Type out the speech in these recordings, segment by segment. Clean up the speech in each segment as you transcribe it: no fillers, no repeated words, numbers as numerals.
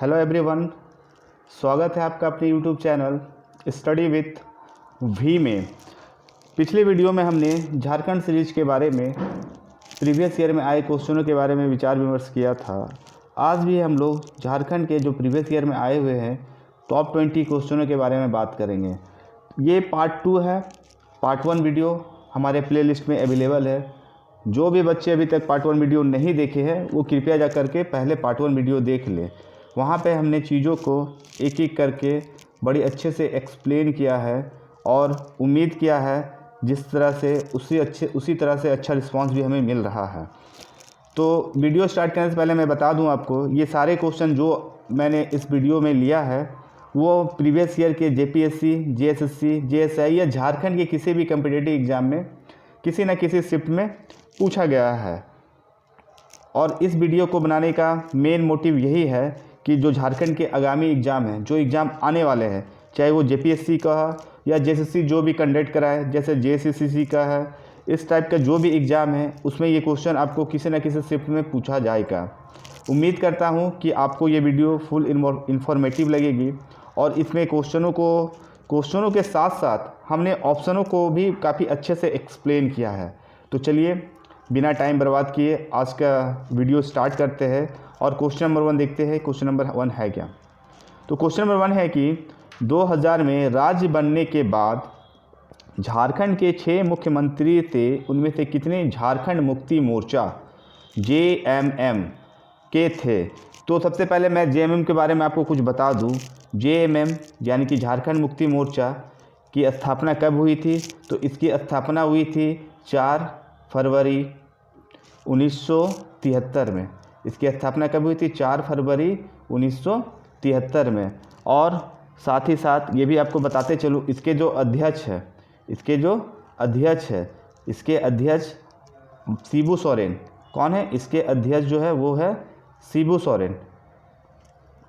Hello everyone, स्वागत है आपका अपने YouTube channel study with V में। पिछले वीडियो में हमने झारखंड सीरीज के बारे में प्रीवियस ईयर में आए क्वेश्चनों के बारे में विचार विमर्श किया था। आज भी हम लोग झारखंड के जो प्रीवियस ईयर में आए हुए हैं टॉप 20 क्वेश्चनों के बारे में बात करेंगे। ये पार्ट 2 है। पार्ट 1 वीडियो हमारे प्लेलिस्ट में अवेलेबल है। जो भी बच्चे अभी तक पार्ट 1 वीडियो नहीं देखे हैं वो कृपया जा करके पहले पार्ट 1 वीडियो देख लें। वहाँ पे हमने चीज़ों को एक एक करके बड़ी अच्छे से एक्सप्लेन किया है और उम्मीद किया है जिस तरह से उसी तरह से अच्छा रिस्पांस भी हमें मिल रहा है। तो वीडियो स्टार्ट करने से पहले मैं बता दूं आपको, ये सारे क्वेश्चन जो मैंने इस वीडियो में लिया है वो प्रीवियस ईयर के जेपीएससी, जेएसएससी, जेएसआई या झारखंड के किसी भी कम्पिटिटिव एग्ज़ाम में किसी न किसी शिफ्ट में पूछा गया है। और इस वीडियो को बनाने का मेन मोटिव यही है कि जो झारखंड के आगामी एग्ज़ाम हैं, जो एग्ज़ाम आने वाले हैं, चाहे वो जेपीएससी का या जेएसएससी जो भी कंडक्ट कराए, जैसे जेएसएससी का है, इस टाइप का जो भी एग्ज़ाम है उसमें ये क्वेश्चन आपको किसी न किसी शिफ्ट में पूछा जाएगा। उम्मीद करता हूँ कि आपको ये वीडियो फुल इन्फॉर्मेटिव लगेगी और इसमें क्वेश्चनों के साथ साथ हमने ऑप्शनों को भी काफ़ी अच्छे से एक्सप्लेन किया है। तो चलिए बिना टाइम बर्बाद किए आज का वीडियो स्टार्ट करते हैं और क्वेश्चन नंबर 1 देखते हैं। क्वेश्चन नंबर 1 है क्या? तो क्वेश्चन नंबर 1 है कि 2000 में राज्य बनने के बाद झारखंड के 6 मुख्यमंत्री थे, उनमें से कितने झारखंड मुक्ति मोर्चा जेएमएम के थे? तो सबसे पहले मैं जेएमएम के बारे में आपको कुछ बता दूं। जेएमएम यानी कि झारखंड मुक्ति मोर्चा की स्थापना कब हुई थी? तो इसकी स्थापना हुई थी 4 फरवरी 1973 में। इसकी स्थापना कब हुई थी? 4 फरवरी 1973 में। और साथ ही साथ ये भी आपको बताते चलूँ, इसके जो अध्यक्ष है इसके अध्यक्ष शिबू सोरेन। कौन है? इसके अध्यक्ष जो है वो है शिबू सोरेन।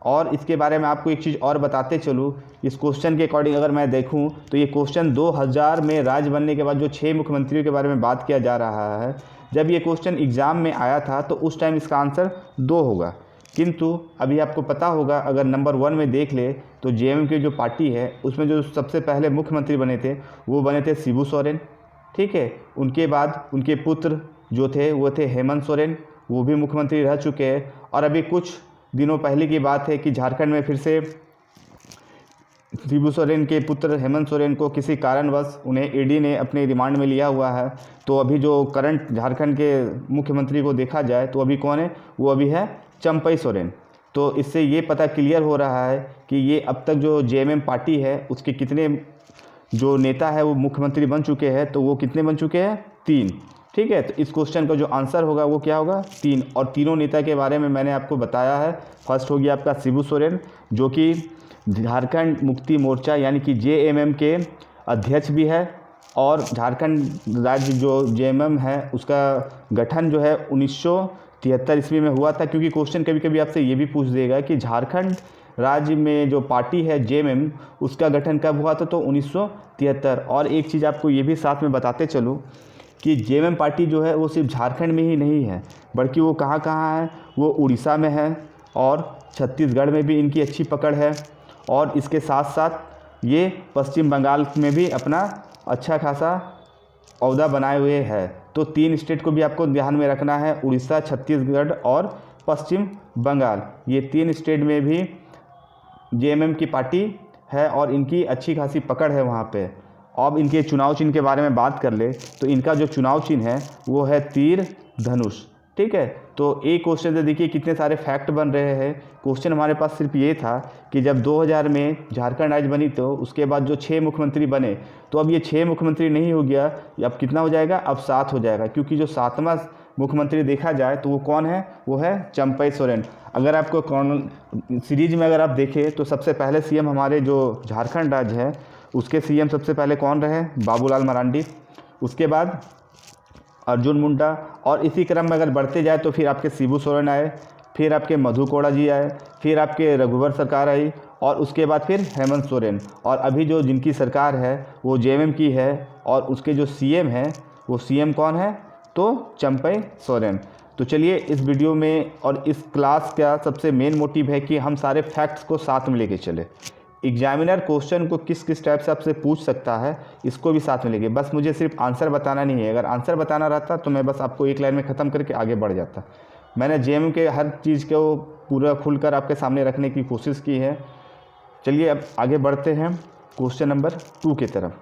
और इसके बारे में आपको एक चीज़ और बताते चलूँ, इस क्वेश्चन के अकॉर्डिंग अगर मैं देखूं तो ये क्वेश्चन 2000 में राज्य बनने के बाद जो 6 मुख्यमंत्रियों के बारे में बात किया जा रहा है, जब ये क्वेश्चन एग्ज़ाम में आया था तो उस टाइम इसका आंसर 2 होगा। किंतु अभी आपको पता होगा, अगर नंबर 1 में देख ले तो जेएमएम की जो पार्टी है उसमें जो सबसे पहले मुख्यमंत्री बने थे वो बने थे शिबू सोरेन। ठीक है, उनके बाद उनके पुत्र जो थे वो थे हेमंत सोरेन, वो भी मुख्यमंत्री रह चुके हैं। और अभी कुछ दिनों पहले की बात है कि झारखंड में फिर से शिबू सोरेन के पुत्र हेमंत सोरेन को किसी कारणवश उन्हें ईडी ने अपने रिमांड में लिया हुआ है। तो अभी जो करंट झारखंड के मुख्यमंत्री को देखा जाए तो अभी कौन है? वो अभी है चंपई सोरेन। तो इससे ये पता क्लियर हो रहा है कि ये अब तक जो जेएमएम पार्टी है उसके कितने जो नेता है वो मुख्यमंत्री बन चुके हैं। तो वो कितने बन चुके हैं? 3। ठीक है, तो इस क्वेश्चन का जो आंसर होगा वो क्या होगा? 3। और तीनों नेता के बारे में मैंने आपको बताया है। फर्स्ट हो गया आपका शिबू सोरेन जो कि झारखंड मुक्ति मोर्चा यानी कि जेएमएम के अध्यक्ष भी है। और झारखंड राज्य जो जेएमएम है उसका गठन जो है 1973 ईस्वी में हुआ था। क्योंकि क्वेश्चन कभी कभी आपसे ये भी पूछ देगा कि झारखंड राज्य में जो पार्टी है जेएमएम उसका गठन कब हुआ था? तो 1973। और एक चीज़ आपको ये भी साथ में बताते चलूँ कि जेएमएम पार्टी जो है वो सिर्फ झारखंड में ही नहीं है, बल्कि वो कहाँ कहाँ है? वो उड़ीसा में है और छत्तीसगढ़ में भी इनकी अच्छी पकड़ है। और इसके साथ साथ ये पश्चिम बंगाल में भी अपना अच्छा खासा ओहदा बनाए हुए है। तो 3 स्टेट को भी आपको ध्यान में रखना है, उड़ीसा, छत्तीसगढ़ और पश्चिम बंगाल। ये 3 स्टेट में भी जेएमएम की पार्टी है और इनकी अच्छी खासी पकड़ है वहाँ पे। अब इनके चुनाव चिन्ह के बारे में बात कर ले तो इनका जो चुनाव चिन्ह है वो है तीर धनुष। ठीक है, तो एक क्वेश्चन से देखिए कितने सारे फैक्ट बन रहे हैं। क्वेश्चन हमारे पास सिर्फ ये था कि जब 2000 में झारखंड राज्य बनी तो उसके बाद जो 6 मुख्यमंत्री बने, तो अब ये 6 मुख्यमंत्री नहीं हो गया, अब कितना हो जाएगा? अब 7 हो जाएगा। क्योंकि जो 7वां मुख्यमंत्री देखा जाए तो वो कौन है? वो है चंपई सोरेन। अगर आपको सीरीज में अगर आप देखें तो सबसे पहले सीएम हमारे जो झारखंड राज्य है उसके सीएम सबसे पहले कौन रहे? बाबूलाल मरांडी। उसके बाद अर्जुन मुंडा। और इसी क्रम में अगर बढ़ते जाए तो फिर आपके शिबू सोरेन आए, फिर आपके मधु कोड़ा जी आए, फिर आपके रघुवर सरकार आई और उसके बाद फिर हेमंत सोरेन। और अभी जो जिनकी सरकार है वो जेएमएम की है और उसके जो सीएम है वो सीएम कौन है? तो चंपई सोरेन। तो चलिए इस वीडियो में और इस क्लास का सबसे मेन मोटिव है कि हम सारे फैक्ट्स को साथ में लेके चले। एग्जामिनर क्वेश्चन को किस किस टाइप से आपसे पूछ सकता है इसको भी साथ में लेके, बस मुझे सिर्फ आंसर बताना नहीं है। अगर आंसर बताना रहता तो मैं बस आपको एक लाइन में ख़त्म करके आगे बढ़ जाता। मैंने जेएमयू के हर चीज़ को पूरा खुलकर आपके सामने रखने की कोशिश की है। चलिए अब आगे बढ़ते हैं क्वेश्चन नंबर 2 की तरफ।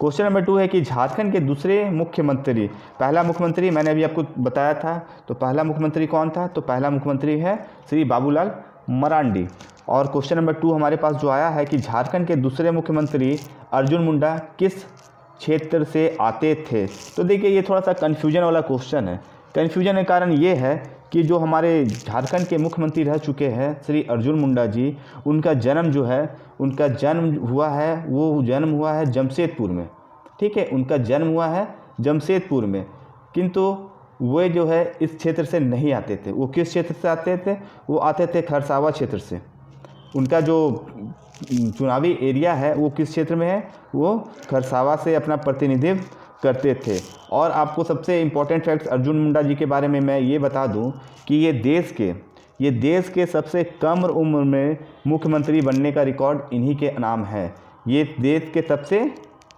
क्वेश्चन नंबर 2 है कि झारखंड के दूसरे मुख्यमंत्री, पहला मुख्यमंत्री मैंने अभी आपको बताया था, तो पहला मुख्यमंत्री कौन था? तो पहला मुख्यमंत्री है श्री बाबूलाल मरांडी। और क्वेश्चन नंबर 2 हमारे पास जो आया है कि झारखंड के दूसरे मुख्यमंत्री अर्जुन मुंडा किस क्षेत्र से आते थे? तो देखिए ये थोड़ा सा कन्फ्यूजन वाला क्वेश्चन है। कन्फ्यूजन का कारण ये है कि जो हमारे झारखंड के मुख्यमंत्री रह चुके हैं श्री अर्जुन मुंडा जी, उनका जन्म जो है, उनका जन्म हुआ है, वो जन्म हुआ है जमशेदपुर में। ठीक है, उनका जन्म हुआ है जमशेदपुर में, किंतु वे जो है इस क्षेत्र से नहीं आते थे। वो किस क्षेत्र से आते थे? वो आते थे खरसावा क्षेत्र से। उनका जो चुनावी एरिया है वो किस क्षेत्र में है? वो खरसावा से अपना प्रतिनिधित्व करते थे। और आपको सबसे इम्पोर्टेंट फैक्ट्स अर्जुन मुंडा जी के बारे में मैं ये बता दूं कि ये देश के सबसे कम उम्र में मुख्यमंत्री बनने का रिकॉर्ड इन्हीं के नाम है। ये देश के सबसे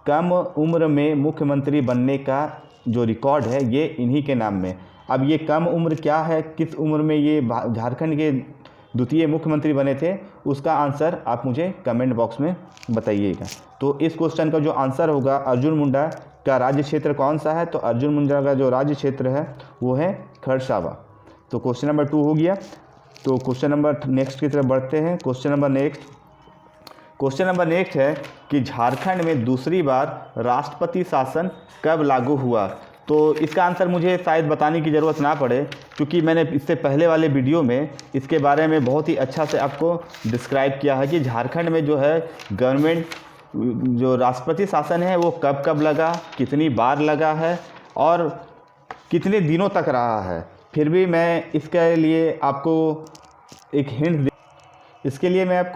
कम उम्र में मुख्यमंत्री बनने का जो रिकॉर्ड है ये इन्हीं के नाम में। अब ये कम उम्र क्या है, किस उम्र में ये झारखंड के द्वितीय मुख्यमंत्री बने थे, उसका आंसर आप मुझे कमेंट बॉक्स में बताइएगा। तो इस क्वेश्चन का जो आंसर होगा अर्जुन मुंडा का राज्य क्षेत्र कौन सा है? तो अर्जुन मुंडा का जो राज्य क्षेत्र है वो है खरसावा। तो क्वेश्चन नंबर 2 हो गया। तो क्वेश्चन नंबर नेक्स्ट की तरफ बढ़ते हैं। क्वेश्चन नंबर नेक्स्ट है कि झारखंड में दूसरी बार राष्ट्रपति शासन कब लागू हुआ? तो इसका आंसर मुझे शायद बताने की ज़रूरत ना पड़े, क्योंकि मैंने इससे पहले वाले वीडियो में इसके बारे में बहुत ही अच्छा से आपको डिस्क्राइब किया है कि झारखंड में जो है गवर्नमेंट जो राष्ट्रपति शासन है वो कब कब लगा, कितनी बार लगा है और कितने दिनों तक रहा है। फिर भी मैं इसके लिए आपको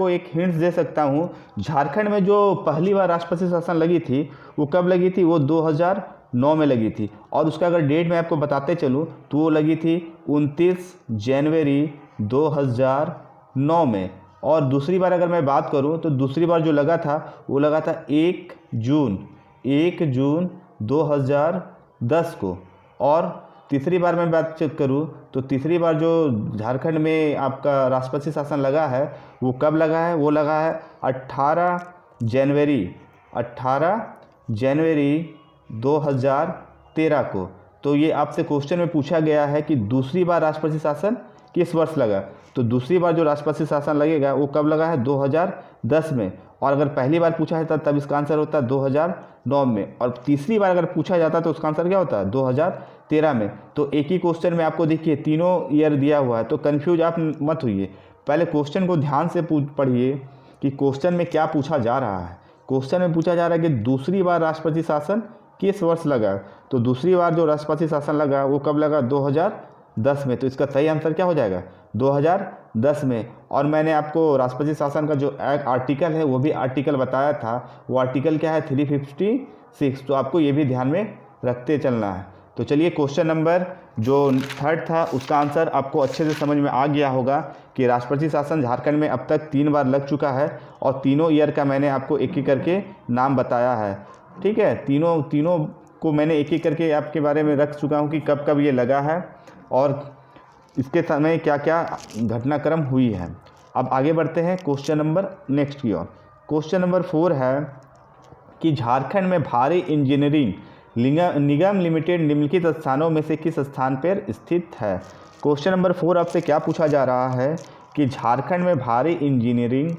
एक हिंट दे सकता हूँ। झारखंड में जो पहली बार राष्ट्रपति शासन लगी थी वो कब लगी थी? वो 2009 में लगी थी। और उसका अगर डेट मैं आपको बताते चलूँ तो वो लगी थी 29 जनवरी 2009 में। और दूसरी बार अगर मैं बात करूं तो दूसरी बार जो लगा था वो लगा था 1 जून 2010 को। और तीसरी बार मैं बात करूं तो तीसरी बार जो झारखंड में आपका राष्ट्रपति शासन लगा है वो कब लगा है? वो लगा है 18 जनवरी 2013 को। तो ये आपसे क्वेश्चन में पूछा गया है कि दूसरी बार राष्ट्रपति शासन किस वर्ष लगा? तो दूसरी बार जो राष्ट्रपति शासन लगेगा वो कब लगा है? 2010 में। और अगर पहली बार पूछा जाता तब इसका आंसर होता 2009 में। और तीसरी बार अगर पूछा जाता तो उसका आंसर क्या होता? 2013 में। तो एक ही क्वेश्चन में आपको देखिए तीनों ईयर दिया हुआ है, तो कन्फ्यूज आप मत होइए। पहले क्वेश्चन को ध्यान से पढ़िए कि क्वेश्चन में क्या पूछा जा रहा है। क्वेश्चन में पूछा जा रहा है कि दूसरी बार राष्ट्रपति शासन किस वर्ष लगा? तो दूसरी बार जो राष्ट्रपति शासन लगा वो कब लगा? 2010 में। तो इसका सही आंसर क्या हो जाएगा? 2010 में। और मैंने आपको राष्ट्रपति शासन का जो आर्टिकल है वो भी आर्टिकल बताया था। वो आर्टिकल क्या है? 356। तो आपको ये भी ध्यान में रखते चलना है। तो चलिए क्वेश्चन नंबर जो 3 था उसका आंसर आपको अच्छे से समझ में आ गया होगा कि राष्ट्रपति शासन झारखंड में अब तक 3 बार लग चुका है और तीनों ईयर का मैंने आपको एक एक करके नाम बताया है। ठीक है, तीनों को मैंने एक एक करके आपके बारे में रख चुका हूँ कि कब कब ये लगा है और इसके समय क्या क्या घटनाक्रम हुई है। अब आगे बढ़ते हैं क्वेश्चन नंबर नेक्स्ट की ओर। क्वेश्चन नंबर 4 है कि झारखंड में भारी इंजीनियरिंग निगम लिमिटेड निम्नलिखित स्थानों में से किस स्थान पर स्थित है? क्वेश्चन नंबर 4 आपसे क्या पूछा जा रहा है कि झारखंड में भारी इंजीनियरिंग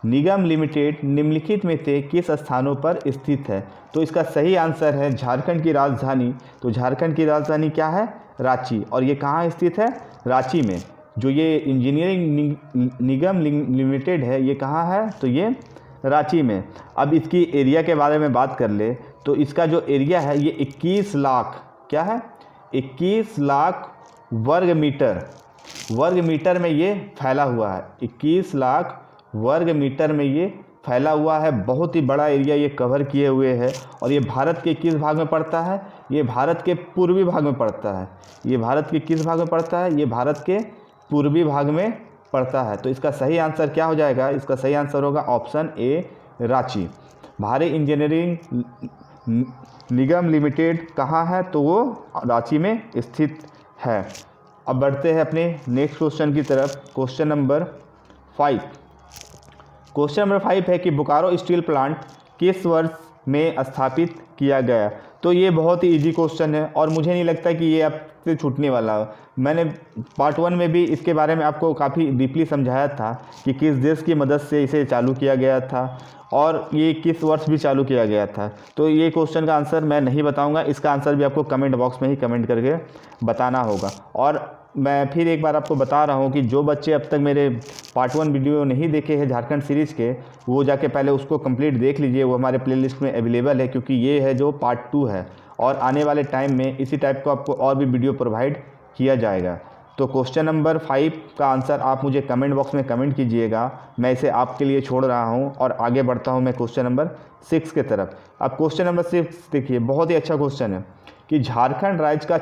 निगम लिमिटेड निम्नलिखित में से किस स्थानों पर स्थित है? तो इसका सही आंसर है झारखंड की राजधानी। तो झारखंड की राजधानी क्या है? रांची। और ये कहाँ स्थित है? रांची में। जो ये इंजीनियरिंग निगम लिमिटेड है ये कहाँ है? तो ये रांची में। अब इसकी एरिया के बारे में बात कर ले तो इसका जो एरिया है ये 21 लाख, क्या है? 21 लाख वर्ग मीटर में ये फैला हुआ है। 21 लाख वर्ग मीटर में ये फैला हुआ है, बहुत ही बड़ा एरिया ये कवर किए हुए है। और ये भारत के किस भाग में पड़ता है? ये भारत के पूर्वी भाग में पड़ता है। ये भारत के किस भाग में पड़ता है? ये भारत के पूर्वी भाग में पड़ता है। तो इसका सही आंसर क्या हो जाएगा? इसका सही आंसर होगा ऑप्शन ए, रांची। भारी इंजीनियरिंग निगम लिमिटेड कहाँ है? तो वो रांची में स्थित है। अब बढ़ते हैं अपने नेक्स्ट क्वेश्चन की तरफ। क्वेश्चन नंबर 5 है कि बोकारो स्टील प्लांट किस वर्ष में स्थापित किया गया? तो ये बहुत ही इजी क्वेश्चन है और मुझे नहीं लगता कि ये आपसे छूटने वाला हो। मैंने पार्ट 1 में भी इसके बारे में आपको काफ़ी डीपली समझाया था कि किस देश की मदद से इसे चालू किया गया था और ये किस वर्ष भी चालू किया गया था। तो ये क्वेश्चन का आंसर मैं नहीं बताऊंगा, इसका आंसर भी आपको कमेंट बॉक्स में ही कमेंट करके बताना होगा। और मैं फिर एक बार आपको बता रहा हूँ कि जो बच्चे अब तक मेरे पार्ट 1 वीडियो नहीं देखे हैं झारखंड सीरीज़ के, वो जाके पहले उसको कंप्लीट देख लीजिए। वो हमारे प्लेलिस्ट में अवेलेबल है, क्योंकि ये है जो पार्ट 2 है और आने वाले टाइम में इसी टाइप को आपको और भी वीडियो प्रोवाइड किया जाएगा। तो क्वेश्चन नंबर 5 का आंसर आप मुझे कमेंट बॉक्स में कमेंट कीजिएगा। मैं इसे आपके लिए छोड़ रहा हूं और आगे बढ़ता हूं मैं क्वेश्चन नंबर 6 के तरफ। अब क्वेश्चन नंबर 6 देखिए, बहुत ही अच्छा क्वेश्चन है कि झारखंड राज्य का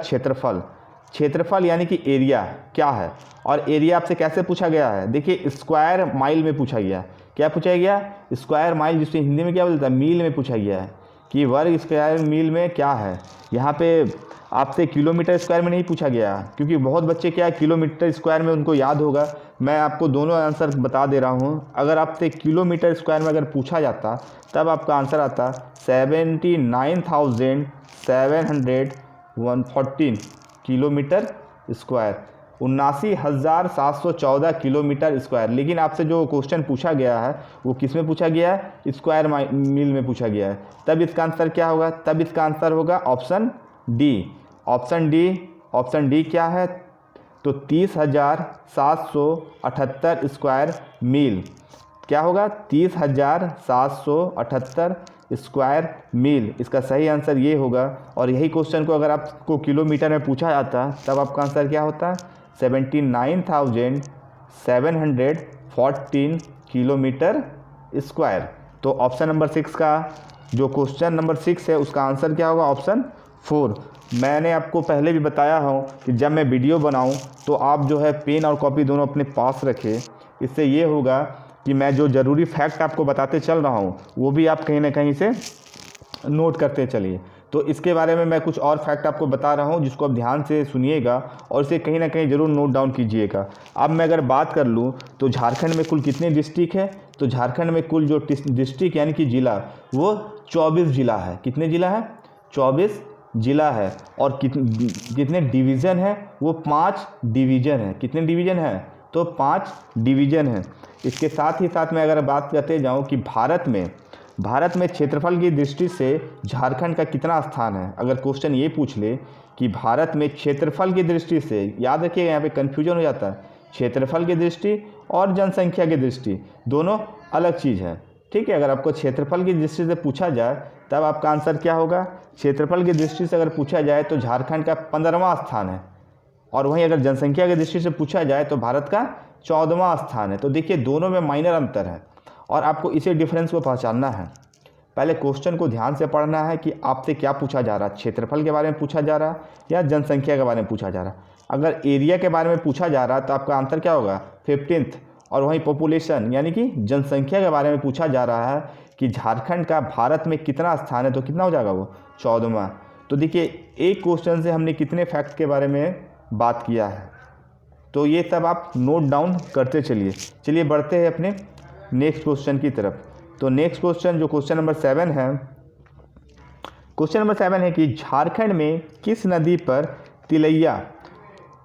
क्षेत्रफल यानी कि एरिया क्या है? और एरिया आपसे कैसे पूछा गया है? देखिए, स्क्वायर माइल में पूछा गया। क्या पूछा गया? स्क्वायर माइल, जिससे हिंदी में क्या बोलता है? मील में पूछा गया है कि वर्ग स्क्वायर मील में क्या है। यहाँ पे आपसे किलोमीटर स्क्वायर में नहीं पूछा गया, क्योंकि बहुत बच्चे क्या है किलोमीटर स्क्वायर में उनको याद होगा। मैं आपको दोनों आंसर बता दे रहा हूँ। अगर आपसे किलोमीटर स्क्वायर में अगर पूछा जाता तब आपका आंसर आता 79,714 किलोमीटर स्क्वायर, 79,714 किलोमीटर स्क्वायर। लेकिन आपसे जो क्वेश्चन पूछा गया है वो किस में पूछा गया है? स्क्वायर मील में पूछा गया है। तब इसका आंसर क्या होगा? तब इसका आंसर होगा ऑप्शन डी। ऑप्शन डी क्या है? तो 30,778 स्क्वायर मील। क्या होगा? 30,778 स्क्वायर मील। इसका सही आंसर ये होगा। और यही क्वेश्चन को अगर आपको किलोमीटर में पूछा जाता तब आपका आंसर क्या होता? 79,714 किलोमीटर स्क्वायर। तो ऑप्शन नंबर 6 का जो क्वेश्चन नंबर 6 है उसका आंसर क्या होगा? ऑप्शन 4। मैंने आपको पहले भी बताया हो कि जब मैं वीडियो बनाऊं तो आप जो है पेन और कॉपी दोनों अपने पास रखें। इससे ये होगा कि मैं जो ज़रूरी फैक्ट आपको बताते चल रहा हूं वो भी आप कहीं ना कहीं से नोट करते चलिए। तो इसके बारे में मैं कुछ और फैक्ट आपको बता रहा हूं जिसको आप ध्यान से सुनिएगा और इसे कहीं ना कहीं ज़रूर नोट डाउन कीजिएगा। अब मैं अगर बात कर लूं तो झारखंड में कुल कितने डिस्ट्रिक्ट है? तो झारखंड में कुल जो डिस्ट्रिक्ट यानी कि ज़िला वो 24 ज़िला है। कितने ज़िला है? 24 ज़िला है। और कितने डिवीज़न है? वो 5 डिवीज़न है। कितने डिवीज़न है? तो 5 डिवीज़न है। इसके साथ ही साथ मैं अगर बात करते जाऊं कि भारत में क्षेत्रफल की दृष्टि से झारखंड का कितना स्थान है? अगर क्वेश्चन ये पूछ ले कि भारत में क्षेत्रफल की दृष्टि से, याद रखिएगा यहाँ पे कन्फ्यूजन हो जाता है। क्षेत्रफल की दृष्टि और जनसंख्या की दृष्टि दोनों अलग चीज़ है, ठीक है। अगर आपको क्षेत्रफल की दृष्टि से पूछा जाए तब आपका आंसर क्या होगा? क्षेत्रफल की दृष्टि से अगर पूछा जाए तो झारखंड का 15वां स्थान है। और वहीं अगर जनसंख्या की दृष्टि से पूछा जाए तो भारत का 14वां स्थान है। तो देखिए दोनों में माइनर अंतर है और आपको इसी डिफरेंस को पहचानना है। पहले क्वेश्चन को ध्यान से पढ़ना है कि आपसे क्या पूछा जा रहा है, क्षेत्रफल के बारे में पूछा जा रहा है या जनसंख्या के बारे में पूछा जा रहा है। अगर एरिया के बारे में पूछा जा रहा है तो आपका आंसर क्या होगा? 15th। और वहीं पॉपुलेशन यानी कि जनसंख्या के बारे में पूछा जा रहा है कि झारखंड का भारत में कितना स्थान है, तो कितना हो जाएगा? वो 14वां। तो देखिए एक क्वेश्चन से हमने कितने फैक्ट के बारे में बात किया है, तो ये सब आप नोट डाउन करते चलिए बढ़ते हैं अपने नेक्स्ट क्वेश्चन की तरफ। तो नेक्स्ट क्वेश्चन जो क्वेश्चन नंबर 7 है, क्वेश्चन नंबर 7 है कि झारखंड में किस नदी पर तिलैया,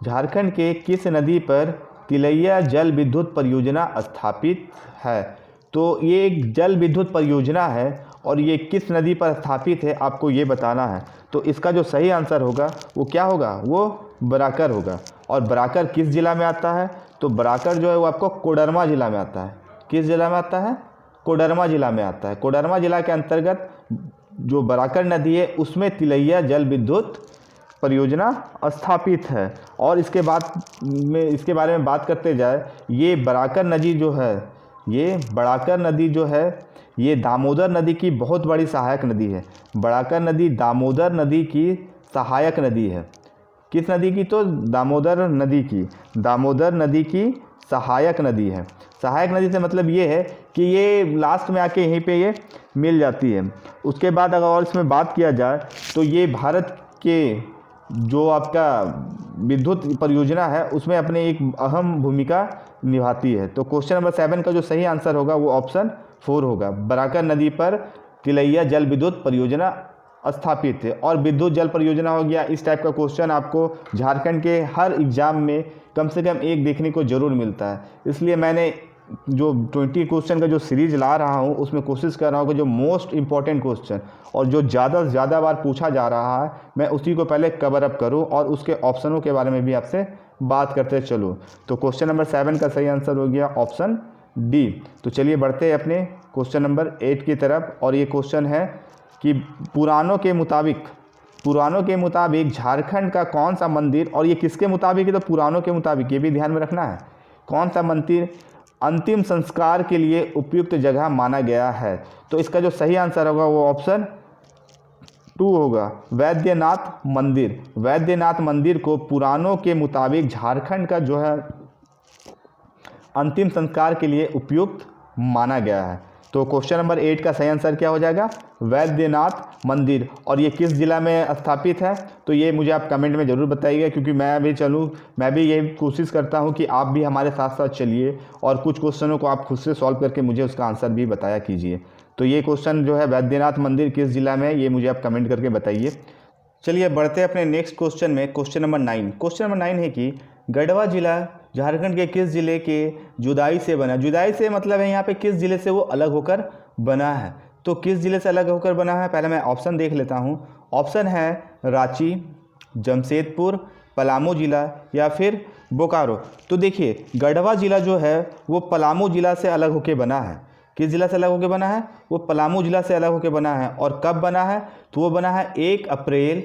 झारखंड के किस नदी पर तिलैया जल विद्युत परियोजना स्थापित है? तो ये एक जल विद्युत परियोजना है और ये किस नदी पर स्थापित है आपको ये बताना है। तो इसका जो सही आंसर होगा वो क्या होगा? वो बराकर होगा। और बराकर किस ज़िला में आता है? तो बराकर जो है वो आपको कोडरमा ज़िला में आता है। किस ज़िला में आता है? कोडरमा ज़िला में आता है। कोडरमा ज़िला के अंतर्गत जो बराकर नदी है उसमें तिलैया जल विद्युत परियोजना स्थापित है। और इसके बारे में बात करते जाए, ये बराकर नदी जो है ये दामोदर नदी की बहुत बड़ी सहायक नदी है। बड़ाकर नदी दामोदर नदी की सहायक नदी है। किस नदी की? तो दामोदर नदी की। दामोदर नदी की सहायक नदी है। सहायक नदी से मतलब ये है कि ये लास्ट में आके यहीं पे ये मिल जाती है। उसके बाद अगर और इसमें बात किया जाए तो ये भारत के जो आपका विद्युत परियोजना है उसमें अपने एक अहम भूमिका निभाती है। तो क्वेश्चन नंबर 7 का जो सही आंसर होगा वो ऑप्शन 4 होगा। बराकर नदी पर तिलैया जल विद्युत परियोजना स्थापित है। और विद्युत जल परियोजना हो गया, इस टाइप का क्वेश्चन आपको झारखंड के हर एग्ज़ाम में कम से कम एक देखने को ज़रूर मिलता है। इसलिए मैंने जो 20 क्वेश्चन का जो सीरीज ला रहा हूँ उसमें कोशिश कर रहा हूँ कि जो मोस्ट इम्पॉर्टेंट क्वेश्चन और जो ज़्यादा से ज़्यादा बार पूछा जा रहा है मैं उसी को पहले कवर अप करूँ और उसके ऑप्शनों के बारे में भी आपसे बात करते चलूँ। तो क्वेश्चन नंबर 7 का सही आंसर हो गया ऑप्शन डी। तो चलिए बढ़ते हैं अपने क्वेश्चन नंबर 8 की तरफ। और ये क्वेश्चन है कि पुराणों के मुताबिक झारखंड का कौन सा मंदिर, और ये किसके मुताबिक है? तो पुराणों के मुताबिक, ये भी ध्यान में रखना है। कौन सा मंदिर अंतिम संस्कार के लिए उपयुक्त जगह माना गया है? तो इसका जो सही आंसर होगा वो ऑप्शन 2 होगा, वैद्यनाथ मंदिर। वैद्यनाथ मंदिर को पुराणों के मुताबिक झारखंड का जो है अंतिम संस्कार के लिए उपयुक्त माना गया है। तो क्वेश्चन नंबर 8 का सही आंसर क्या हो जाएगा? वैद्यनाथ मंदिर। और ये किस जिला में स्थापित है? तो ये मुझे आप कमेंट में ज़रूर बताइएगा, क्योंकि मैं भी ये कोशिश करता हूँ कि आप भी हमारे साथ साथ चलिए और कुछ क्वेश्चनों को आप खुद से सॉल्व करके मुझे उसका आंसर भी बताया कीजिए। तो ये क्वेश्चन जो है वैद्यनाथ मंदिर किस जिला में है, ये मुझे आप कमेंट करके बताइए। चलिए बढ़ते हैं अपने नेक्स्ट क्वेश्चन में। Question number 9। क्वेश्चन नंबर 9 है कि गढ़वा जिला झारखंड के किस जिले के जुदाई से बना? जुदाई से मतलब है यहाँ पे किस जिले से वो अलग होकर बना है। तो किस जिले से अलग होकर बना है, पहले मैं ऑप्शन देख लेता हूँ। ऑप्शन है रांची, जमशेदपुर, पलामू जिला या फिर बोकारो। तो देखिए गढ़वा जिला जो है वो पलामू जिला से अलग होकर बना है। किस जिला से अलग होकर बना है? वो पलामू जिला से अलग होकर बना है। और कब बना है? तो वो बना है 1 अप्रैल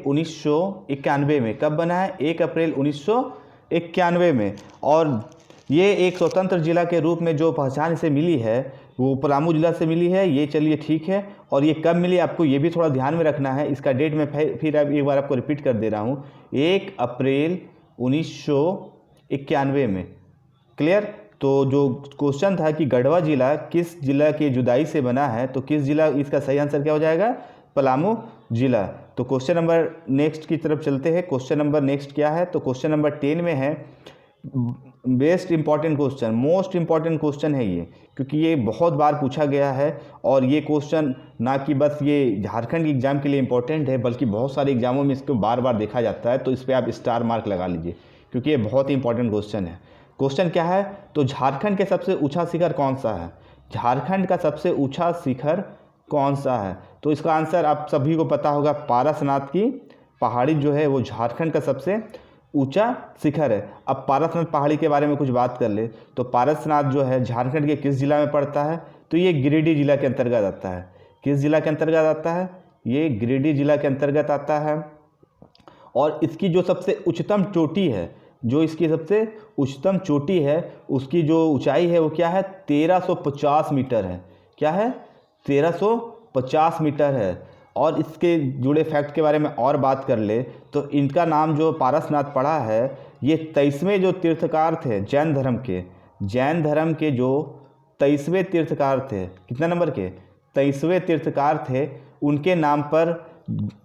1991 में। कब बना है? 1 अप्रैल 1991 में। और ये एक स्वतंत्र जिला के रूप में जो पहचान इसे मिली है वो पलामू जिला से मिली है। ये चलिए ठीक है। और ये कब मिली आपको ये भी थोड़ा ध्यान में रखना है। इसका डेट मैं फिर एक बार आपको रिपीट कर दे रहा हूँ, 1 अप्रैल 1991 में। क्लियर? तो जो क्वेश्चन था कि गढ़वा जिला किस जिला के जुदाई से बना है, तो किस जिला, इसका सही आंसर क्या हो जाएगा? पलामू जिला। तो क्वेश्चन नंबर नेक्स्ट की तरफ चलते हैं। क्वेश्चन नंबर नेक्स्ट क्या है? तो क्वेश्चन नंबर 10 में है best important question, most important question है ये, क्योंकि ये बहुत बार पूछा गया है। और ये क्वेश्चन ना कि बस ये झारखंड एग्जाम के लिए इंपॉर्टेंट है बल्कि बहुत सारे एग्जामों में इसको बार बार देखा जाता है। तो इस पर आप स्टार मार्क लगा लीजिए, क्योंकि ये बहुत ही इंपॉर्टेंट क्वेश्चन है। क्वेश्चन क्या है? तो झारखंड के सबसे ऊंचा शिखर कौन सा है? झारखंड का सबसे ऊंचा शिखर कौन सा है? तो इसका आंसर आप सभी को पता होगा, पारसनाथ की पहाड़ी जो है वो झारखंड का सबसे ऊंचा शिखर है। अब पारसनाथ पहाड़ी के बारे में कुछ बात कर ले तो पारसनाथ जो है झारखंड के किस जिला में पड़ता है? तो ये गिरिडीह जिला के अंतर्गत आता है। किस जिला के अंतर्गत आता है? ये गिरिडीह जिला के अंतर्गत आता है। और इसकी जो सबसे उच्चतम चोटी है, जो इसकी सबसे उच्चतम चोटी है उसकी जो ऊंचाई है वो क्या है? 1350 मीटर है। क्या है? 1350 मीटर है। और इसके जुड़े फैक्ट के बारे में और बात कर ले तो इनका नाम जो पारसनाथ पड़ा है, ये 23वें जो तीर्थकार थे जैन धर्म के जो 23वें तीर्थकार थे, कितना नंबर के? 23वें तीर्थकार थे, उनके नाम पर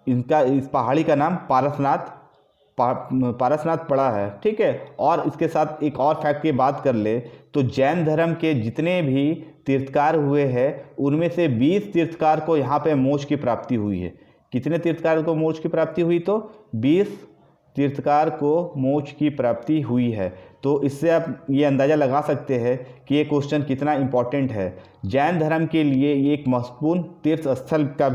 इनका इस पहाड़ी का नाम पारसनाथ पड़ा है। ठीक है। और इसके साथ एक और फैक्ट की बात कर ले तो जैन धर्म के जितने भी तीर्थकार हुए हैं उनमें से 20 तीर्थकार को यहाँ पे मोक्ष की प्राप्ति हुई है। कितने तीर्थकार को मोक्ष की प्राप्ति हुई? तो 20 तीर्थकार को मोक्ष की प्राप्ति हुई है। तो इससे आप ये अंदाज़ा लगा सकते हैं कि ये क्वेश्चन कितना इम्पोर्टेंट है। जैन धर्म के लिए ये एक महत्वपूर्ण तीर्थस्थल का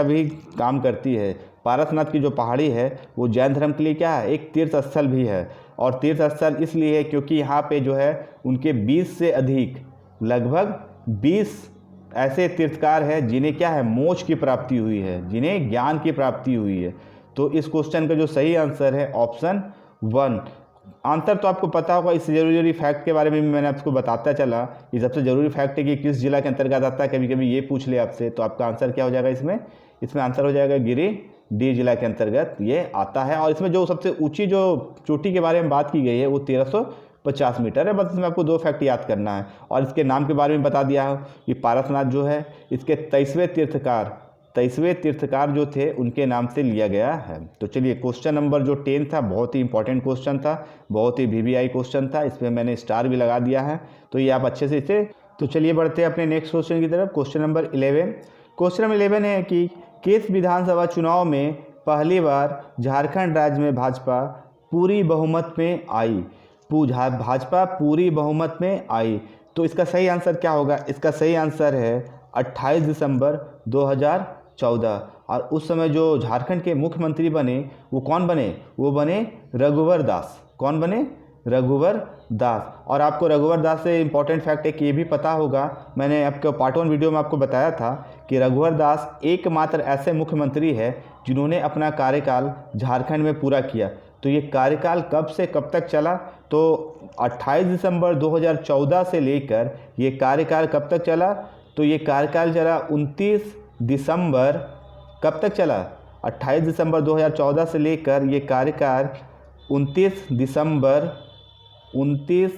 भी काम करती है। पारसनाथ की जो पहाड़ी है वो जैन धर्म के लिए क्या है? एक तीर्थस्थल भी है। और तीर्थस्थल इसलिए है क्योंकि यहाँ पे जो है उनके 20 से अधिक, लगभग 20 ऐसे तीर्थकार हैं जिन्हें क्या है? मोक्ष की प्राप्ति हुई है, जिन्हें ज्ञान की प्राप्ति हुई है। तो इस क्वेश्चन का जो सही आंसर है ऑप्शन 1। आंसर तो आपको पता होगा, इस ज़रूरी फैक्ट के बारे में भी मैंने आपको बताता चला। ये सबसे ज़रूरी फैक्ट है कि किस जिला के अंतर्गत आता है, कभी कभी ये पूछ ले आपसे, तो आपका आंसर क्या हो जाएगा इसमें आंसर हो जाएगा गिरिडीह जिला के अंतर्गत ये आता है। और इसमें जो सबसे ऊंची जो चोटी के बारे में बात की गई है वो 1350 मीटर है। बस इसमें आपको 2 फैक्ट याद करना है। और इसके नाम के बारे में बता दिया है कि पारसनाथ जो है इसके 23वें तीर्थकार जो थे उनके नाम से लिया गया है। तो चलिए, क्वेश्चन नंबर जो 10 था बहुत ही इंपॉर्टेंट क्वेश्चन था, बहुत ही VVI क्वेश्चन था, इसमें मैंने स्टार भी लगा दिया है, तो ये आप अच्छे से इसे। तो चलिए बढ़ते हैं अपने नेक्स्ट क्वेश्चन की तरफ। Question number 11। क्वेश्चन नंबर 11 है कि किस विधानसभा चुनाव में पहली बार झारखंड राज्य में भाजपा पूरी बहुमत में आई? भाजपा पूरी बहुमत में आई। तो इसका सही आंसर क्या होगा? इसका सही आंसर है 28 दिसंबर 2014। और उस समय जो झारखंड के मुख्यमंत्री बने वो कौन बने? वो बने रघुवर दास। कौन बने? रघुवर दास। और आपको रघुवर दास से इंपॉर्टेंट फैक्ट है कि ये भी पता होगा, मैंने आपको पार्ट 1 वीडियो में आपको बताया था कि रघुवर दास एकमात्र ऐसे मुख्यमंत्री है जिन्होंने अपना कार्यकाल झारखंड में पूरा किया। तो ये कार्यकाल कब से कब तक चला? तो 28 दिसंबर 2014 से लेकर ये कार्यकाल कब तक चला? तो ये कार्यकाल चला 29 दिसंबर, कब तक चला? 28 दिसंबर 2014 से लेकर ये कार्यकाल 29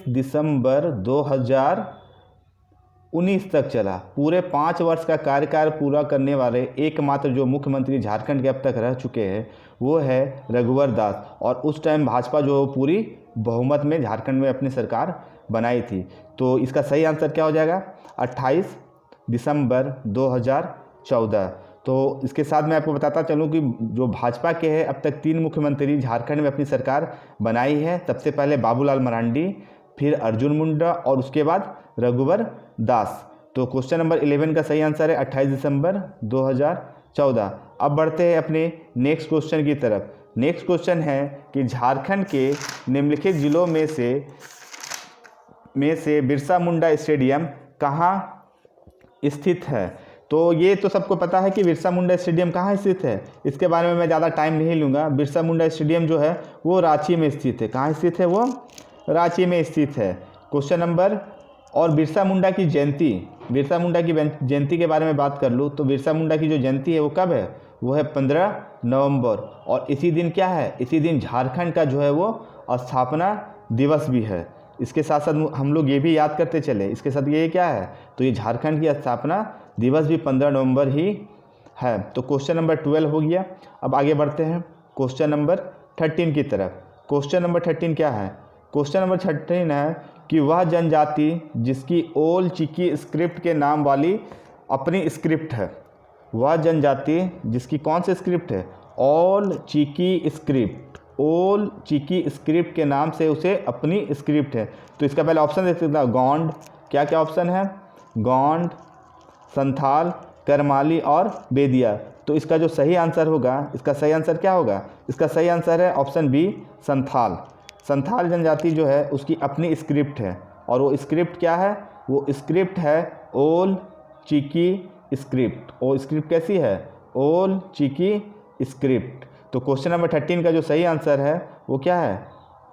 दिसंबर 2019 तक चला। पूरे 5 वर्ष का कार्यकाल पूरा करने वाले एकमात्र जो मुख्यमंत्री झारखंड के अब तक रह चुके हैं वो है रघुवर दास। और उस टाइम भाजपा जो पूरी बहुमत में झारखंड में अपनी सरकार बनाई थी। तो इसका सही आंसर क्या हो जाएगा? 28 दिसंबर 2014। तो इसके साथ मैं आपको बताता चलूँ कि जो भाजपा के हैं अब तक 3 मुख्यमंत्री झारखंड में अपनी सरकार बनाई है। सबसे पहले बाबूलाल मरांडी, फिर अर्जुन मुंडा और उसके बाद रघुवर दास। तो क्वेश्चन नंबर 11 का सही आंसर है 28 दिसंबर 2014। अब बढ़ते हैं अपने नेक्स्ट क्वेश्चन की तरफ। नेक्स्ट क्वेश्चन है कि झारखंड के निम्नलिखित जिलों में से बिरसा मुंडा स्टेडियम कहाँ स्थित है? तो ये तो सबको पता है कि बिरसा मुंडा स्टेडियम कहाँ स्थित है, इसके बारे में मैं ज़्यादा टाइम नहीं लूँगा। बिरसा मुंडा स्टेडियम जो है वो रांची में स्थित है। कहाँ स्थित है? वो रांची में स्थित है। क्वेश्चन नंबर, और बिरसा मुंडा की जयंती के बारे में बात कर लूँ तो बिरसा मुंडा की जो जयंती है वो कब है? वो है 15 नवंबर। और इसी दिन क्या है? इसी दिन झारखंड का जो है वो स्थापना दिवस भी है। इसके साथ साथ हम लोग ये भी याद करते चले, इसके साथ ये क्या है? तो ये झारखंड की स्थापना दिवस भी 15 नवंबर ही है। तो क्वेश्चन नंबर 12 हो गया। अब आगे बढ़ते हैं क्वेश्चन नंबर 13 की तरफ। क्वेश्चन नंबर 13 क्या है? क्वेश्चन नंबर 13 है कि वह जनजाति जिसकी ओल चिकी स्क्रिप्ट के नाम वाली अपनी स्क्रिप्ट है। वह जनजाति जिसकी कौन सी स्क्रिप्ट है? ओल चिकी स्क्रिप्ट। ओल चिकी स्क्रिप्ट के नाम से उसे अपनी स्क्रिप्ट है। तो इसका पहले ऑप्शन देख सकते हैं, गोंड, क्या क्या ऑप्शन है? गोंड, संथाल, करमाली और बेदिया। तो इसका जो सही आंसर होगा, इसका सही आंसर क्या होगा? इसका सही आंसर है ऑप्शन बी, संथाल। संथाल जनजाति जो है उसकी अपनी स्क्रिप्ट है। और वो स्क्रिप्ट क्या है? वो स्क्रिप्ट है ओल चिकी स्क्रिप्ट। वो स्क्रिप्ट कैसी है? ओल चिकी स्क्रिप्ट। तो क्वेश्चन नंबर 13 का जो सही आंसर है वो क्या है?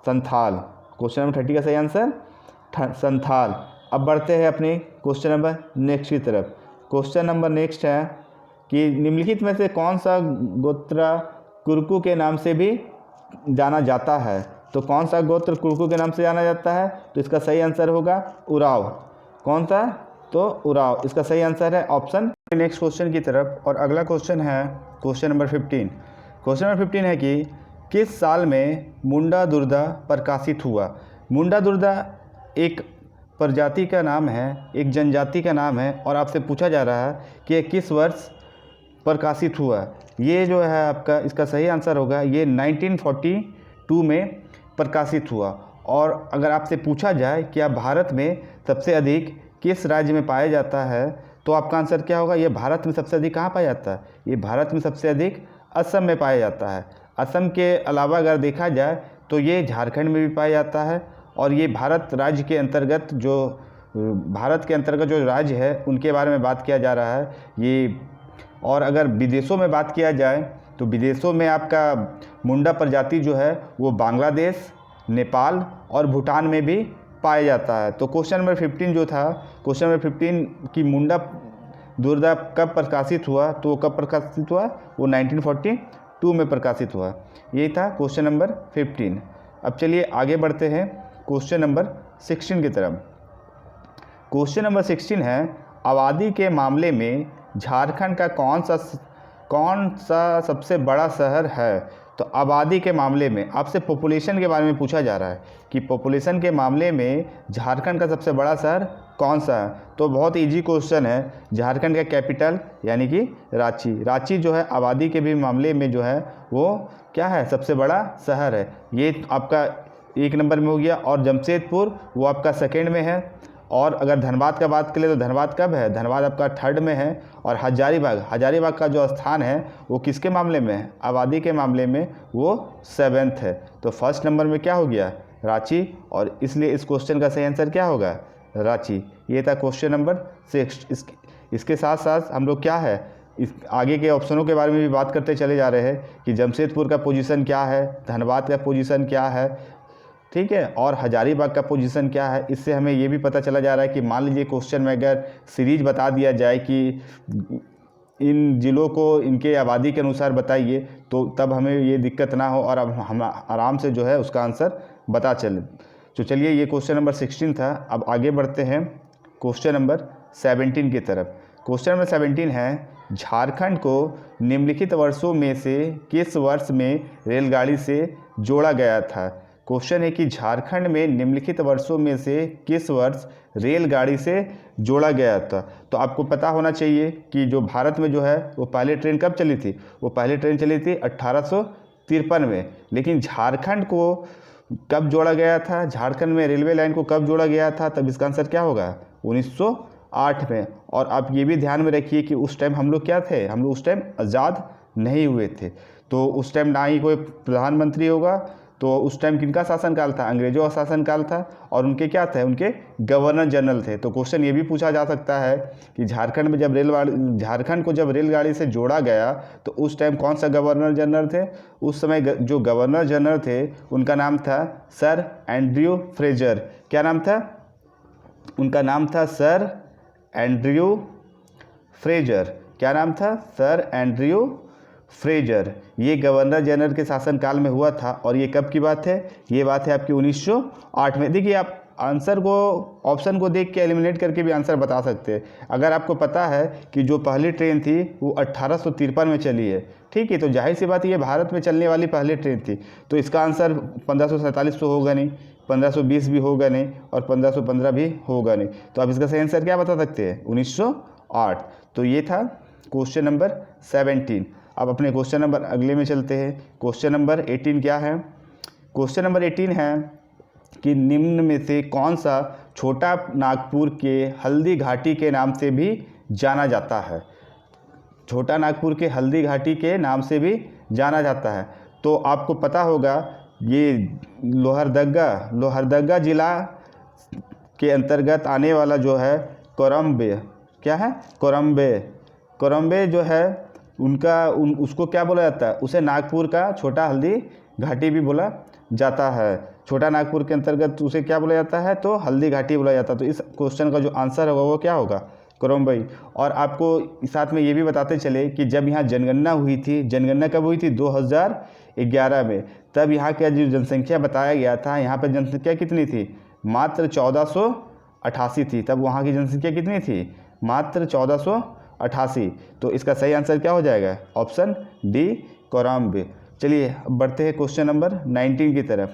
संथाल। क्वेश्चन नंबर 30 का सही आंसर संथाल। अब बढ़ते हैं अपने क्वेश्चन नंबर नेक्स्ट की तरफ। क्वेश्चन नंबर नेक्स्ट है कि निम्नलिखित में से कौन सा गोत्र कुरकू के नाम से भी जाना जाता है? तो कौन सा गोत्र कुरकू के नाम से जाना जाता है? तो इसका सही आंसर होगा उराव। कौन सा? तो उराव। इसका सही आंसर है ऑप्शन। नेक्स्ट क्वेश्चन की तरफ, और अगला क्वेश्चन है क्वेश्चन नंबर 15। क्वेश्चन नंबर 15 है कि किस साल में मुंडा दुर्दा प्रकाशित हुआ? मुंडा दुर्दा एक प्रजाति का नाम है, एक जनजाति का नाम है, और आपसे पूछा जा रहा है कि किस वर्ष प्रकाशित हुआ। ये जो है आपका, इसका सही आंसर होगा ये 1942 में प्रकाशित हुआ। और अगर आपसे पूछा जाए कि आप भारत में सबसे अधिक किस राज्य में पाया जाता है, तो आपका आंसर क्या होगा? ये भारत में सबसे अधिक कहाँ पाया जाता है? ये भारत में सबसे अधिक असम में पाया जाता है। असम के अलावा अगर देखा जाए तो ये झारखंड में भी पाया जाता है। और ये भारत के अंतर्गत जो राज्य है उनके बारे में बात किया जा रहा है ये। और अगर विदेशों में बात किया जाए तो विदेशों में आपका मुंडा प्रजाति जो है वो बांग्लादेश, नेपाल और भूटान में भी पाया जाता है। तो क्वेश्चन नंबर 15 जो था, क्वेश्चन नंबर 15 की मुंडा दुर्गा कब प्रकाशित हुआ, तो वो कब प्रकाशित हुआ, वो 1942 में प्रकाशित हुआ। ये था क्वेश्चन नंबर 15। अब चलिए आगे बढ़ते हैं क्वेश्चन नंबर 16 की तरफ। क्वेश्चन नंबर 16 है, आबादी के मामले में झारखंड का कौन सा सबसे बड़ा शहर है। तो आबादी के मामले में आपसे पॉपुलेशन के बारे में पूछा जा रहा है कि पॉपुलेशन के मामले में झारखंड का सबसे बड़ा शहर कौन सा है। तो बहुत इजी क्वेश्चन है, झारखंड का कैपिटल यानी कि रांची। रांची जो है आबादी के भी मामले में जो है वो क्या है, सबसे बड़ा शहर है। ये आपका 1 नंबर में हो गया। और जमशेदपुर वो आपका सेकेंड में है। और अगर धनबाद का बात करें तो धनबाद कब है, धनबाद आपका 3rd में है। और हजारीबाग का जो स्थान है वो किसके मामले में है, आबादी के मामले में वो 7th है। तो 1st नंबर में क्या हो गया, रांची। और इसलिए इस क्वेश्चन का सही आंसर क्या होगा, रांची। ये था क्वेश्चन नंबर 6। इसके साथ साथ हम लोग क्या है, इस आगे के ऑप्शनों के बारे में भी बात करते चले जा रहे हैं कि जमशेदपुर का पोजीशन क्या है, धनबाद का पोजीशन क्या है, ठीक है, और हजारीबाग का पोजीशन क्या है। इससे हमें ये भी पता चला जा रहा है कि मान लीजिए क्वेश्चन में अगर सीरीज बता दिया जाए कि इन ज़िलों को इनके आबादी के अनुसार बताइए, तो तब हमें ये दिक्कत ना हो और अब हम आराम से जो है उसका आंसर बता चले। तो चलिए ये क्वेश्चन नंबर 16 था। अब आगे बढ़ते हैं क्वेश्चन नंबर 17 की तरफ। क्वेश्चन नंबर 17 है, झारखंड को निम्नलिखित वर्षों में से किस वर्ष में रेलगाड़ी से जोड़ा गया था। क्वेश्चन है कि झारखंड में निम्नलिखित वर्षों में से किस वर्ष रेलगाड़ी से जोड़ा गया था। तो आपको पता होना चाहिए कि जो भारत में जो है वो पहले ट्रेन कब चली थी, वो पहले ट्रेन चली थी 1853 में। लेकिन झारखंड को कब जोड़ा गया था, झारखंड में रेलवे लाइन को कब जोड़ा गया था, तब इसका आंसर क्या होगा, 1908 में। और आप ये भी ध्यान में रखिए कि उस टाइम हम लोग क्या थे, हम लोग उस टाइम आज़ाद नहीं हुए थे। तो उस टाइम ना ही कोई प्रधानमंत्री होगा। तो उस टाइम किनका शासनकाल था, अंग्रेजों का शासनकाल था। और उनके क्या थे, उनके गवर्नर जनरल थे। तो क्वेश्चन ये भी पूछा जा सकता है कि झारखंड में जब झारखंड को जब रेलगाड़ी से जोड़ा गया तो उस टाइम कौन सा गवर्नर जनरल थे। उस समय जो गवर्नर जनरल थे उनका नाम था सर एंड्रयू फ्रेजर। क्या नाम था, उनका नाम था सर एंड्रयू फ्रेजर। क्या नाम था, सर एंड्रयू फ्रेजर। ये गवर्नर जनरल के शासनकाल में हुआ था। और ये कब की बात है, ये बात है आपकी 1908 में। देखिए आप आंसर को ऑप्शन को देख के एलिमिनेट करके भी आंसर बता सकते हैं। अगर आपको पता है कि जो पहली ट्रेन थी वो 1853 में चली है, ठीक है, तो जाहिर सी बात ये भारत में चलने वाली पहली ट्रेन थी। तो इसका आंसर 1547 तो होगा नहीं, 1520 भी होगा नहीं, और 1515 भी होगा नहीं। तो आप इसका सही आंसर क्या बता सकते हैं, 1908। तो ये था क्वेश्चन नंबर 17। अब अपने क्वेश्चन नंबर अगले में चलते हैं। क्वेश्चन नंबर 18 क्या है, क्वेश्चन नंबर 18 है कि निम्न में से कौन सा छोटा नागपुर के हल्दी घाटी के नाम से भी जाना जाता है। छोटा नागपुर के हल्दी घाटी के नाम से भी जाना जाता है। तो आपको पता होगा ये लोहरदगा ज़िला के अंतर्गत आने वाला जो है कोरम्बे, क्या है, कोरम्बे जो है उसको क्या बोला जाता है, उसे नागपुर का छोटा हल्दी घाटी भी बोला जाता है। छोटा नागपुर के अंतर्गत उसे क्या बोला जाता है, तो हल्दी घाटी बोला जाता है। तो इस क्वेश्चन का जो आंसर होगा वो क्या होगा, कोरम्बई। और आपको साथ में ये भी बताते चले कि जब यहाँ जनगणना हुई थी, जनगणना कब हुई थी, 2011 में, तब यहाँ का जो जनसंख्या बताया गया था, यहाँ पर जनसंख्या कितनी थी, मात्र 1488 थी। तब वहाँ की जनसंख्या कितनी थी, मात्र 1488। तो इसका सही आंसर क्या हो जाएगा, ऑप्शन डी, कोरम्बे। चलिए अब बढ़ते हैं क्वेश्चन नंबर 19 की तरफ।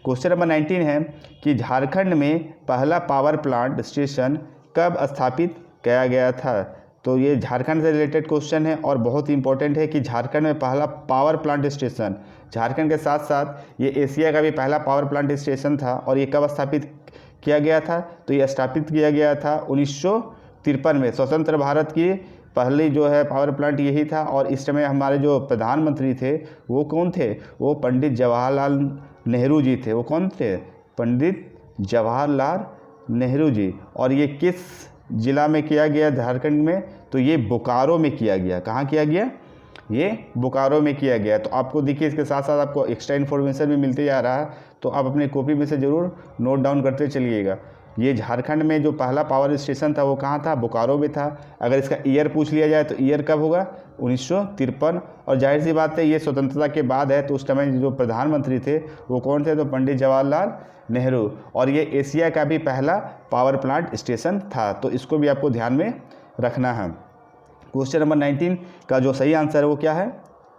क्वेश्चन नंबर 19 है कि झारखंड में पहला पावर प्लांट स्टेशन कब स्थापित किया गया था। तो ये झारखंड से रिलेटेड क्वेश्चन है और बहुत इंपॉर्टेंट है कि झारखंड में पहला पावर प्लांट स्टेशन, झारखंड के साथ साथ ये एशिया का भी पहला पावर प्लांट स्टेशन था। और ये कब स्थापित किया गया था, तो ये स्थापित किया गया था 1953 में। स्वतंत्र भारत की पहली जो है पावर प्लांट यही था। और इस समय हमारे जो प्रधानमंत्री थे वो कौन थे, वो पंडित जवाहरलाल नेहरू जी थे। वो कौन थे, पंडित जवाहरलाल नेहरू जी। और ये किस ज़िला में किया गया, झारखंड में, तो ये बोकारो में किया गया। कहाँ किया गया, ये बोकारो में किया गया। तो आपको देखिए इसके साथ साथ आपको एक्स्ट्रा इन्फॉर्मेशन भी मिलते जा रहा है, तो आप अपने कॉपी में से ज़रूर नोट डाउन करते चलिएगा। ये झारखंड में जो पहला पावर स्टेशन था वो कहाँ था, बोकारो में था। अगर इसका ईयर पूछ लिया जाए तो ईयर कब होगा, 1953। और जाहिर सी बात है ये स्वतंत्रता के बाद है, तो उस समय जो प्रधानमंत्री थे वो कौन थे, तो पंडित जवाहरलाल नेहरू। और ये एशिया का भी पहला पावर प्लांट स्टेशन था, तो इसको भी आपको ध्यान में रखना है। क्वेश्चन नंबर 19 का जो सही आंसर है वो क्या है,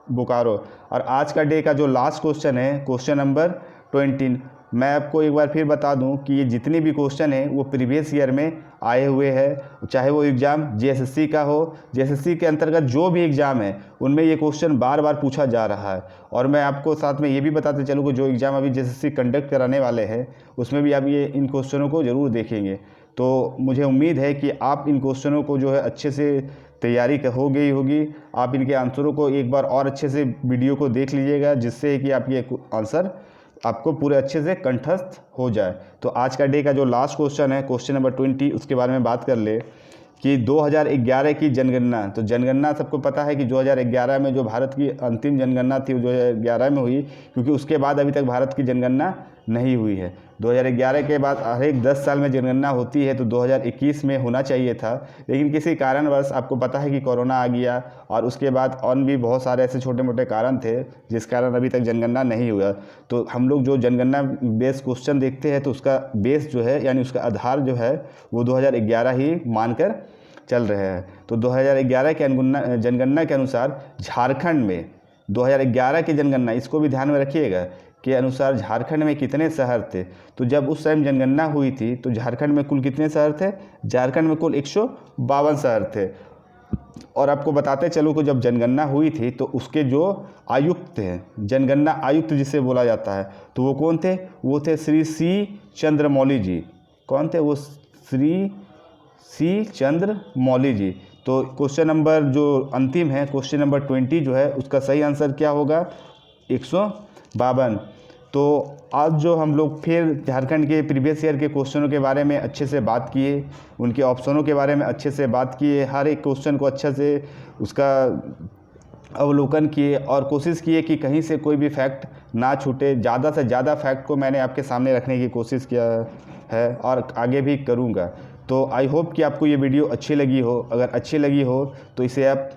बोकारो। और आज का डे का जो लास्ट क्वेश्चन है, क्वेश्चन नंबर 20। मैं आपको एक बार फिर बता दूं कि ये जितने भी क्वेश्चन हैं वो प्रीवियस ईयर में आए हुए हैं, चाहे वो एग्ज़ाम जीएसएससी का हो, जीएसएससी के अंतर्गत जो भी एग्ज़ाम है उनमें ये क्वेश्चन बार बार पूछा जा रहा है। और मैं आपको साथ में ये भी बताते चलूँ कि जो एग्ज़ाम अभी जीएसएससी कंडक्ट कराने वाले हैं उसमें भी आप ये इन क्वेश्चनों को ज़रूर देखेंगे। तो मुझे उम्मीद है कि आप इन क्वेश्चनों को जो है अच्छे से तैयारी हो गई होगी। आप इनके आंसरों को एक बार और अच्छे से वीडियो को देख लीजिएगा, जिससे कि आप ये आंसर आपको पूरे अच्छे से कंठस्थ हो जाए। तो आज का डे का जो लास्ट क्वेश्चन है, क्वेश्चन नंबर 20, उसके बारे में बात कर ले कि 2011 की जनगणना। तो जनगणना सबको पता है कि 2011 में जो भारत की अंतिम जनगणना थी वो 2011 में हुई, क्योंकि उसके बाद अभी तक भारत की जनगणना नहीं हुई है। 2011 के बाद हर एक 10 साल में जनगणना होती है, तो 2021 में होना चाहिए था, लेकिन किसी कारणवश आपको पता है कि कोरोना आ गया, और उसके बाद और भी बहुत सारे ऐसे छोटे मोटे कारण थे जिस कारण अभी तक जनगणना नहीं हुआ। तो हम लोग जो जनगणना बेस क्वेश्चन देखते हैं तो उसका बेस जो है, यानी उसका आधार जो है वो 2011 ही मानकर चल रहे हैं। तो 2011 के जनगणना के अनुसार झारखंड में 2011 की जनगणना, इसको भी ध्यान में रखिएगा, के अनुसार झारखंड में कितने शहर थे। तो जब उस टाइम जनगणना हुई थी तो झारखंड में कुल कितने शहर थे, झारखंड में कुल 152 शहर थे। और आपको बताते चलूँ कि जब जनगणना हुई थी तो उसके जो आयुक्त हैं, जनगणना आयुक्त जिसे बोला जाता है, तो वो कौन थे, वो थे श्री सी चंद्रमौली जी। कौन थे वो, श्री सी चंद्रमौली जी। तो क्वेश्चन नंबर जो अंतिम है, क्वेश्चन नंबर 20 जो है, उसका सही आंसर क्या होगा, 152। तो आज जो हम लोग फिर झारखंड के प्रीवियस ईयर के क्वेश्चनों के बारे में अच्छे से बात किए, उनके ऑप्शनों के बारे में अच्छे से बात किए, हर एक क्वेश्चन को अच्छे से उसका अवलोकन किए और कोशिश किए कि कहीं से कोई भी फैक्ट ना छूटे। ज़्यादा से ज़्यादा फैक्ट को मैंने आपके सामने रखने की कोशिश किया है और आगे भी करूँगा। तो आई होप कि आपको ये वीडियो अच्छी लगी हो। अगर अच्छी लगी हो तो इसे आप